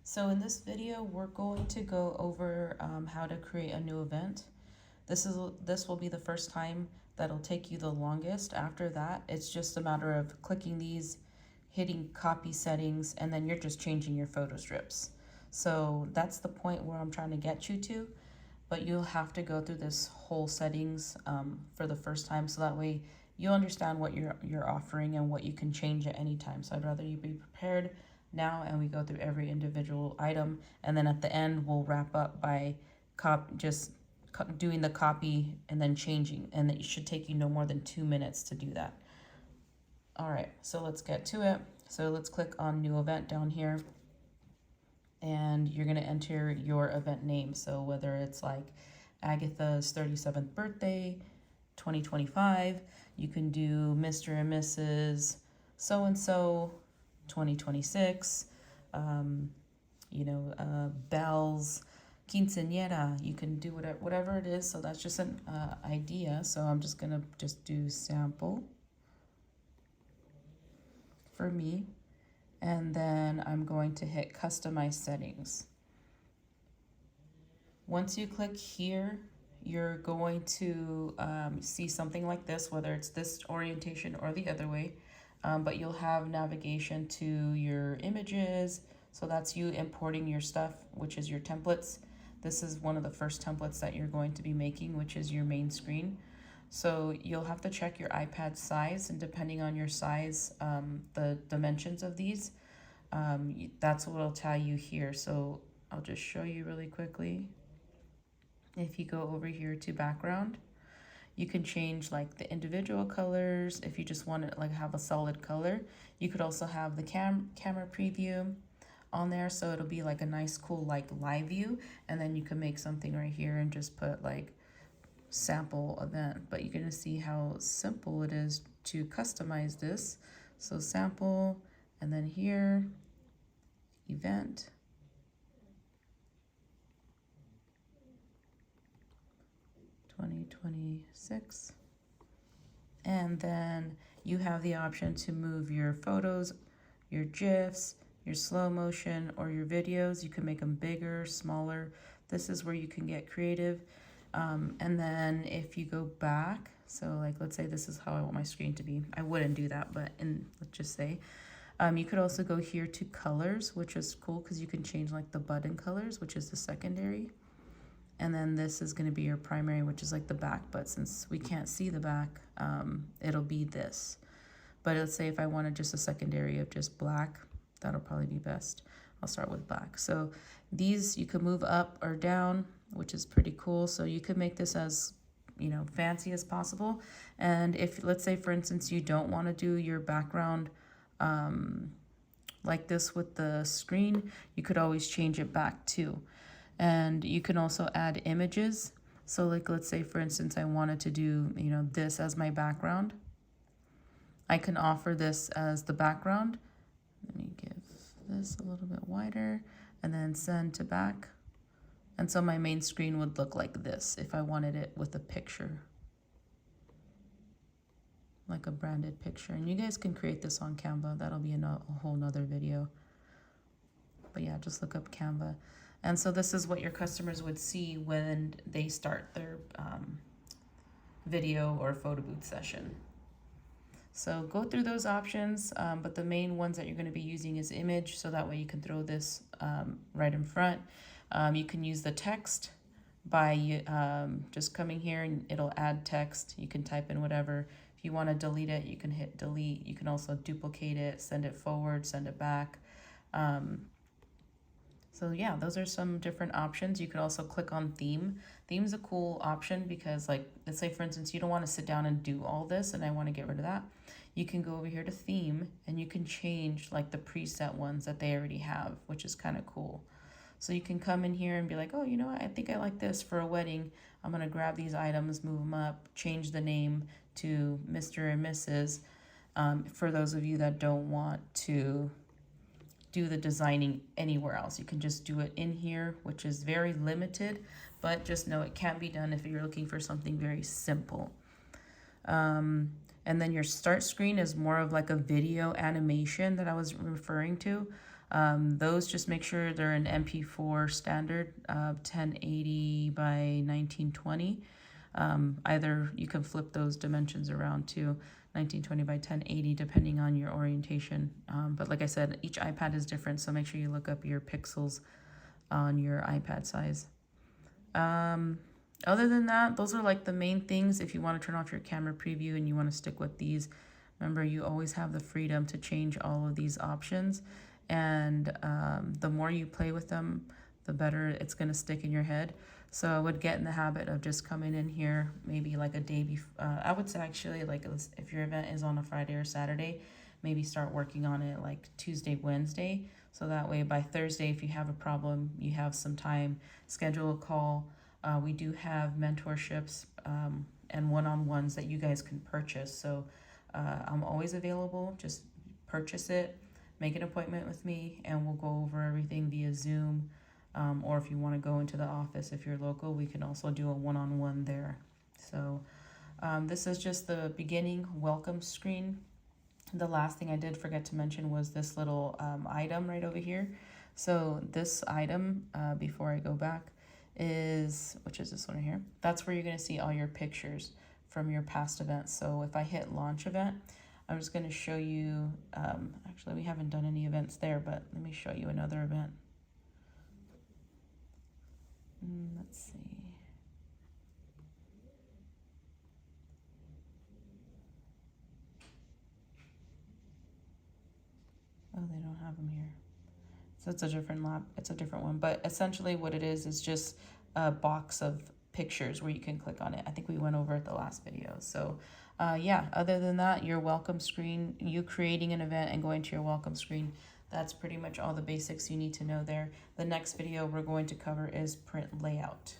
So in this video, we're going to go over how to create a new event. This will be the first time that'll take you the longest. After that, it's just a matter of clicking these, hitting copy settings, and then you're just changing your photo strips. So that's the point where I'm trying to get you to, but you'll have to go through this whole settings for the first time, so that way you understand what you're offering and what you can change at any time. So I'd rather you be prepared now, and we go through every individual item, and then at the end we'll wrap up by doing the copy and then changing, and it should take you no more than 2 minutes to do that. All right, so let's get to it. So let's click on new event down here, and you're going to enter your event name. So whether it's like Agatha's 37th birthday 2025, you can do Mr. and Mrs. so-and-so 2026, Belle's quinceañera. You can do whatever it is. So that's just an idea. So I'm just gonna do sample for me, and then I'm going to hit customize settings. Once you click here, you're going to see something like this, whether it's this orientation or the other way. But you'll have navigation to your images. So that's you importing your stuff, which is your templates. This is one of the first templates that you're going to be making, which is your main screen. So you'll have to check your iPad size, and depending on your size, the dimensions of these, that's what it'll tell you here. So I'll just show you really quickly. If you go over here to background, you can change like the individual colors. If you just want to have a solid color, you could also have the camera preview on there, so it'll be like a nice cool live view, and then you can make something right here and just put like sample event. But you're gonna see how simple it is to customize this. So sample, and then here event, (2026), and then you have the option to move your photos, your GIFs, your slow motion, or your videos. You can make them bigger, smaller. This is where you can get creative. And then if you go back, so let's say this is how I want my screen to be. I wouldn't do that, but let's just say, you could also go here to colors, which is cool because you can change the button colors, which is the secondary. And then this is going to be your primary, which is the back. But since we can't see the back, it'll be this. But let's say if I wanted just a secondary of just black, that'll probably be best. I'll start with black. So these you can move up or down, which is pretty cool. So you could make this as fancy as possible. And if, let's say for instance, you don't want to do your background like this with the screen, you could always change it back too. And you can also add images. So let's say for instance I wanted to do this as my background. I can offer this as the background. Let me give this a little bit wider, and then send to back. And so my main screen would look like this if I wanted it with a picture, like a branded picture. And you guys can create this on Canva. That'll be a whole nother video. But yeah, just look up Canva. And so this is what your customers would see when they start their video or photo booth session. So go through those options, but the main ones that you're going to be using is image, so that way you can throw this right in front. You can use the text by just coming here, and it'll add text. You can type in whatever. If you want to delete it, you can hit delete. You can also duplicate it, send it forward, send it back. So yeah, those are some different options. You could also click on theme. Theme's a cool option because let's say for instance, you don't want to sit down and do all this and I want to get rid of that. You can go over here to theme, and you can change the preset ones that they already have, which is kind of cool. So you can come in here and be like, oh, you know what? I think I like this for a wedding. I'm going to grab these items, move them up, change the name to Mr. and Mrs. For those of you that don't want to do the designing anywhere else, you can just do it in here, which is very limited, but just know it can be done if you're looking for something very simple. And then your start screen is more of a video animation that I was referring to. Those just make sure they're an MP4 standard, 1080 by 1920. Either you can flip those dimensions around to 1920 by 1080 depending on your orientation. But like I said, each iPad is different, so make sure you look up your pixels on your iPad size. Other than that, those are like the main things. If you want to turn off your camera preview and you want to stick with these, remember you always have the freedom to change all of these options. And the more you play with them, the better it's going to stick in your head. So I would get in the habit of just coming in here maybe like a day before. I would say actually, like, if your event is on a Friday or Saturday, maybe start working on it like Tuesday, Wednesday. So that way by Thursday, if you have a problem, you have some time, schedule a call. We do have mentorships and one-on-ones that you guys can purchase. So I'm always available. Just purchase it, make an appointment with me, and we'll go over everything via Zoom. Or if you want to go into the office, if you're local, we can also do a one-on-one there. So this is just the beginning welcome screen. The last thing I did forget to mention was this little item right over here. So this item, before I go back, which is this one right here. That's where you're going to see all your pictures from your past events. So if I hit launch event, I'm just going to show you, actually we haven't done any events there, but let me show you another event. Let's see. Oh, they don't have them here. So it's a different lab. It's a different one. But essentially what it is just a box of pictures where you can click on it. I think we went over it the last video. So yeah, other than that, your welcome screen, you creating an event and going to your welcome screen, that's pretty much all the basics you need to know there. The next video we're going to cover is print layout.